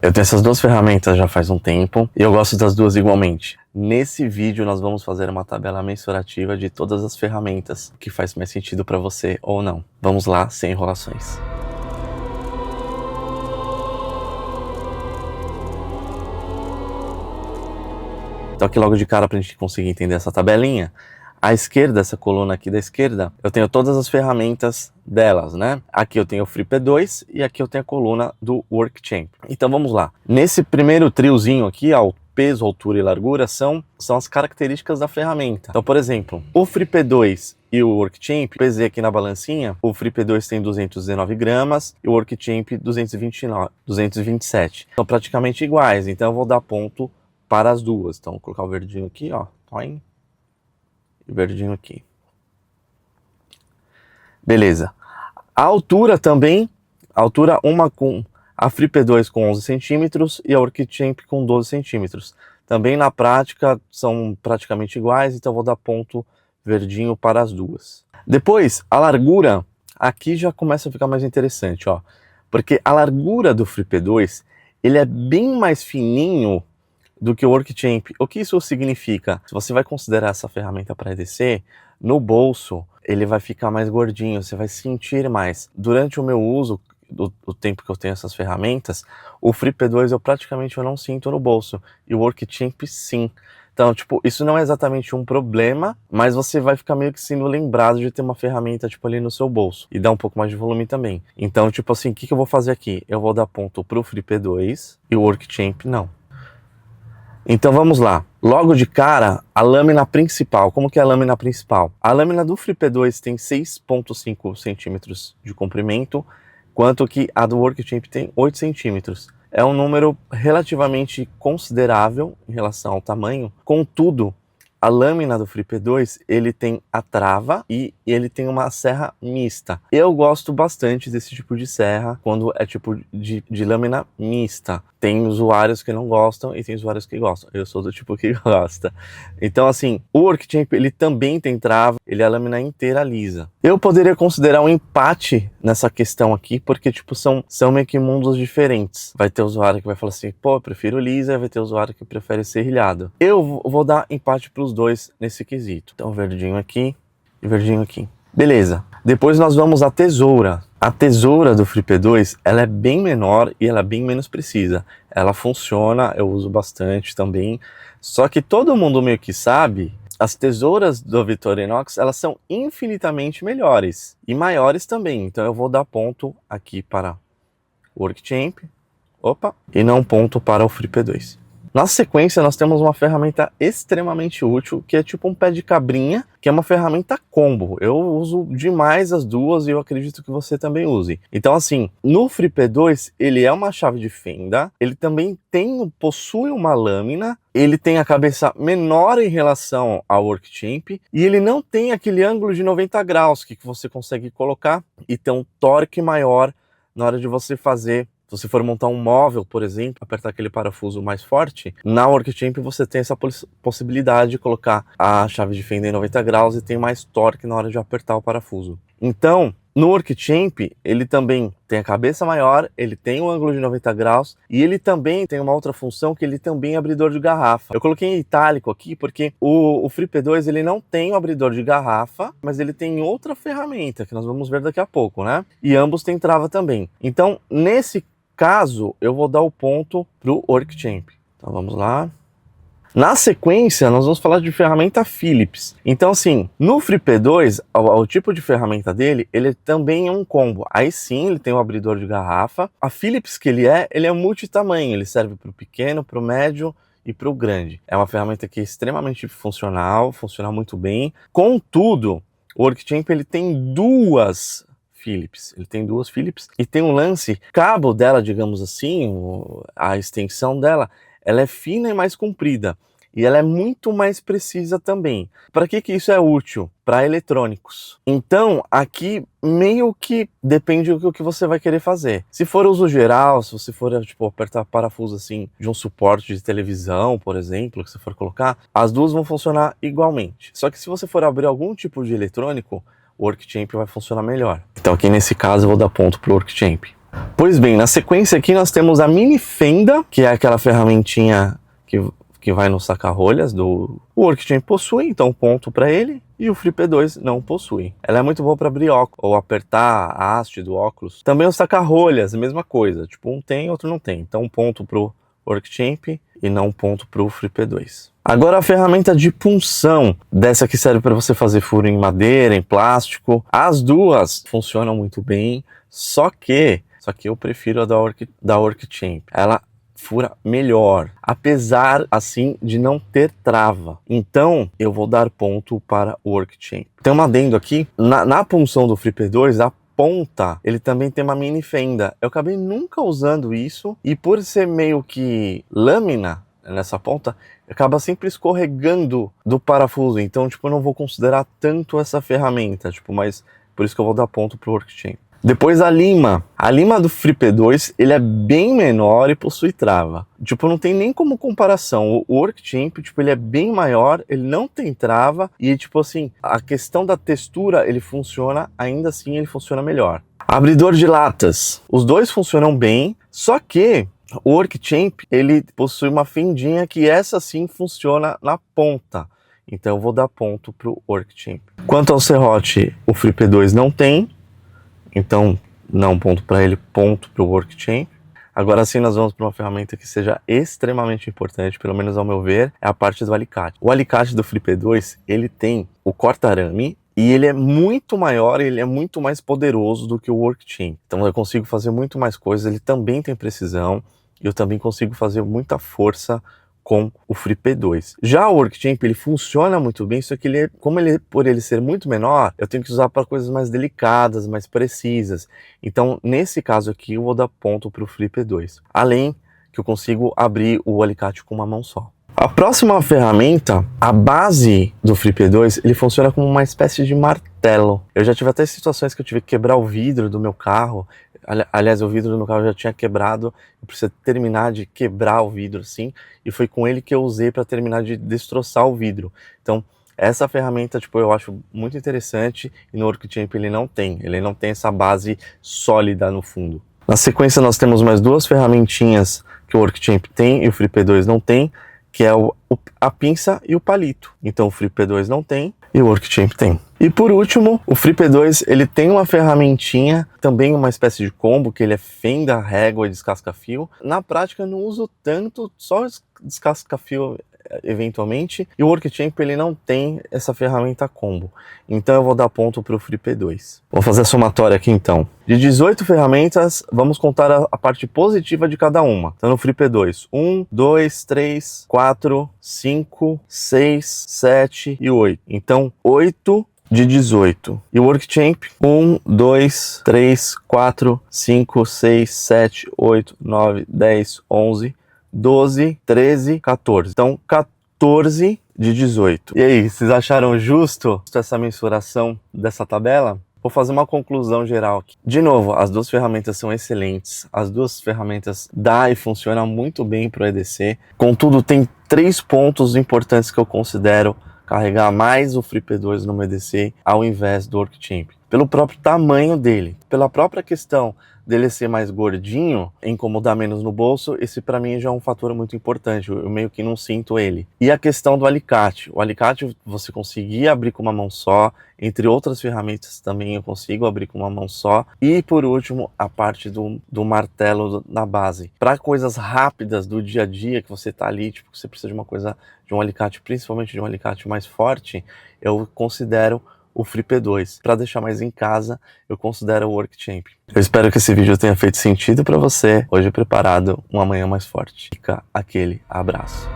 Eu tenho essas duas ferramentas já faz um tempo e eu gosto das duas igualmente. Nesse vídeo nós vamos fazer uma tabela mensurativa de todas as ferramentas que faz mais sentido para você ou não. Vamos lá, sem enrolações. Então aqui logo de cara para a gente conseguir entender essa tabelinha, à esquerda, essa coluna aqui da esquerda, eu tenho todas as ferramentas delas, né? Aqui eu tenho o FreeP2 e aqui eu tenho a coluna do WorkChamp. Então vamos lá. Nesse primeiro triozinho aqui, ó, peso, altura e largura são as características da ferramenta. Então, por exemplo, o FreeP2 e o WorkChamp, pesei aqui na balancinha, o FreeP2 tem 219 gramas e o WorkChamp 227. São praticamente iguais, então eu vou dar ponto para as duas. Então vou colocar o verdinho aqui, ó, e o verdinho aqui. Beleza. A altura também, uma com a FreeP2 com 11 centímetros e a WorkChamp com 12 centímetros. Também na prática são praticamente iguais, então eu vou dar ponto verdinho para as duas. Depois, a largura, aqui já começa a ficar mais interessante, ó. Porque a largura do FreeP2, ele é bem mais fininho do que o WorkChamp. O que isso significa? Se você vai considerar essa ferramenta para EDC, no bolso ele vai ficar mais gordinho, você vai sentir mais. Durante o meu uso, o tempo que eu tenho essas ferramentas, o FreeP2 eu praticamente não sinto no bolso, e o WorkChamp sim. Então, tipo, isso não é exatamente um problema, mas você vai ficar meio que sendo lembrado de ter uma ferramenta, tipo, ali no seu bolso. E dá um pouco mais de volume também. Então, tipo assim, o que eu vou fazer aqui? Eu vou dar ponto pro FreeP2 e o WorkChamp não. Então vamos lá. Logo de cara, a lâmina principal. Como que é a lâmina principal? A lâmina do FreeP2 tem 6,5 centímetros de comprimento, quanto que a do WorkChamp tem 8 centímetros. É um número relativamente considerável em relação ao tamanho. Contudo, a lâmina do FreeP2, ele tem a trava e ele tem uma serra mista. Eu gosto bastante desse tipo de serra quando é tipo de lâmina mista. Tem usuários que não gostam e tem usuários que gostam. Eu sou do tipo que gosta. Então assim, o WorkChamp ele também tem trava, ele é a lâmina inteira lisa. Eu poderia considerar um empate nessa questão aqui, porque tipo são meio que mundos diferentes. Vai ter usuário que vai falar assim, pô, eu prefiro lisa, e vai ter usuário que prefere serrilhado. Eu vou dar empate para os dois nesse quesito. Então verdinho aqui e verdinho aqui. Beleza. Depois nós vamos à tesoura. A tesoura do FreeP2, ela é bem menor e ela é bem menos precisa. Ela funciona, eu uso bastante também. Só que todo mundo meio que sabe, as tesouras do Victorinox, elas são infinitamente melhores e maiores também. Então eu vou dar ponto aqui para o WorkChamp, e não ponto para o FreeP2. Na sequência, nós temos uma ferramenta extremamente útil, que é tipo um pé de cabrinha, que é uma ferramenta combo. Eu uso demais as duas e eu acredito que você também use. Então assim, no FreeP2, ele é uma chave de fenda, ele também possui uma lâmina, ele tem a cabeça menor em relação ao WorkChamp, e ele não tem aquele ângulo de 90 graus que você consegue colocar e ter um torque maior na hora de você fazer. Se você for montar um móvel, por exemplo, apertar aquele parafuso mais forte, na WorkChamp você tem essa possibilidade de colocar a chave de fenda em 90 graus e tem mais torque na hora de apertar o parafuso. Então, no WorkChamp, ele também tem a cabeça maior, ele tem um ângulo de 90 graus e ele também tem uma outra função que ele também é abridor de garrafa. Eu coloquei em itálico aqui porque o FreeP2 ele não tem um abridor de garrafa, mas ele tem outra ferramenta que nós vamos ver daqui a pouco, né? E ambos têm trava também. Então, nesse caso, eu vou dar o ponto para o WorkChamp. Então vamos lá. Na sequência, nós vamos falar de ferramenta Phillips. Então assim, no FreeP2, o tipo de ferramenta dele, ele também é um combo. Aí sim, ele tem um abridor de garrafa. A Phillips que ele é multitamanho. Ele serve para o pequeno, para o médio e para o grande. É uma ferramenta que é extremamente funcional, funciona muito bem. Contudo, o WorkChamp ele tem duas Phillips. Ele tem duas Phillips e tem um lance, cabo dela, digamos assim, a extensão dela, ela é fina e mais comprida e ela é muito mais precisa também. Para que isso é útil? Para eletrônicos. Então, aqui meio que depende do que você vai querer fazer. Se for uso geral, se você for tipo apertar parafuso assim de um suporte de televisão, por exemplo, que você for colocar, as duas vão funcionar igualmente. Só que se você for abrir algum tipo de eletrônico, o WorkChamp vai funcionar melhor. Então aqui nesse caso eu vou dar ponto pro WorkChamp. Pois bem, na sequência aqui nós temos a mini fenda, que é aquela ferramentinha que vai no saca-rolhas do Workchamp possui, então ponto para ele, e o FreeP2 não possui. Ela é muito boa para abrir óculos, ou apertar a haste do óculos. Também o saca-rolhas, a mesma coisa, tipo um tem, outro não tem. Então ponto pro Workchamp e não ponto pro FreeP2. Agora a ferramenta de punção, dessa que serve para você fazer furo em madeira, em plástico. As duas funcionam muito bem, só que eu prefiro a da Workchamp. Ela fura melhor, apesar assim de não ter trava. Então eu vou dar ponto para o Workchamp. Tem um adendo aqui, na punção do FreeP2, a ponta, ele também tem uma mini fenda. Eu acabei nunca usando isso, e por ser meio que lâmina nessa ponta, acaba sempre escorregando do parafuso. Então, tipo, eu não vou considerar tanto essa ferramenta, tipo, mas por isso que eu vou dar ponto pro Workchamp. Depois a lima do FreeP2, ele é bem menor e possui trava. Tipo, não tem nem como comparação. O Workchamp, tipo, ele é bem maior, ele não tem trava e, tipo assim, a questão da textura, ele funciona, ainda assim ele funciona melhor. Abridor de latas. Os dois funcionam bem, só que o Workchamp, ele possui uma fendinha que essa sim funciona na ponta. Então eu vou dar ponto pro Workchamp. Quanto ao serrote, o FreeP2 não tem. Então, não ponto para ele, ponto para o Workchamp. Agora sim nós vamos para uma ferramenta que seja extremamente importante, pelo menos ao meu ver, é a parte do alicate. O alicate do FreeP2, ele tem o corta-arame e ele é muito maior, ele é muito mais poderoso do que o Workchamp. Então eu consigo fazer muito mais coisas, ele também tem precisão e eu também consigo fazer muita força com o FreeP2. Já o Workchamp, ele funciona muito bem, só que por ele ser muito menor, eu tenho que usar para coisas mais delicadas, mais precisas. Então, nesse caso aqui, eu vou dar ponto para o FreeP2. Além que eu consigo abrir o alicate com uma mão só. A próxima ferramenta, a base do FreeP2, ele funciona como uma espécie de martelo. Eu já tive até situações que eu tive que quebrar o vidro do meu carro. Aliás, o vidro do meu carro já tinha quebrado, eu preciso terminar de quebrar o vidro assim, e foi com ele que eu usei para terminar de destroçar o vidro. Então, essa ferramenta, tipo, eu acho muito interessante, e no Workchamp ele não tem essa base sólida no fundo. Na sequência nós temos mais duas ferramentinhas que o Workchamp tem e o FreeP2 não tem, que é a pinça e o palito. Então o FreeP2 não tem e o Workchamp tem. E por último, o FreeP2, ele tem uma ferramentinha, também uma espécie de combo, que ele é fenda, régua e descasca-fio. Na prática eu não uso tanto, só descasca-fio eventualmente, e o Workchamp ele não tem essa ferramenta combo. Então eu vou dar ponto para o FreeP2. Vou fazer a somatória aqui então. De 18 ferramentas, vamos contar a parte positiva de cada uma. Então no FreeP2, 1, 2, 3, 4, 5, 6, 7 e 8. Então 8 de 18. E o Workchamp, 1, 2, 3, 4, 5, 6, 7, 8, 9, 10, 11, 12, 13, 14. Então, 14 de 18. E aí, vocês acharam justo essa mensuração dessa tabela? Vou fazer uma conclusão geral aqui. De novo, as duas ferramentas são excelentes. As duas ferramentas dá e funciona muito bem para o EDC. Contudo, tem 3 pontos importantes que eu considero carregar mais o FreeP2 no EDC ao invés do Workchamp. Pelo próprio tamanho dele, pela própria questão dele ser mais gordinho, incomodar menos no bolso, esse para mim já é um fator muito importante, eu meio que não sinto ele. E a questão do alicate, o alicate você conseguir abrir com uma mão só, entre outras ferramentas também eu consigo abrir com uma mão só, e por último a parte do martelo na base. Para coisas rápidas do dia a dia, que você tá ali, tipo, você precisa de uma coisa, de um alicate, principalmente de um alicate mais forte, eu considero o FreeP2. Para deixar mais em casa, eu considero o Workchamp. Eu espero que esse vídeo tenha feito sentido para você. Hoje preparado, um amanhã mais forte. Fica aquele abraço.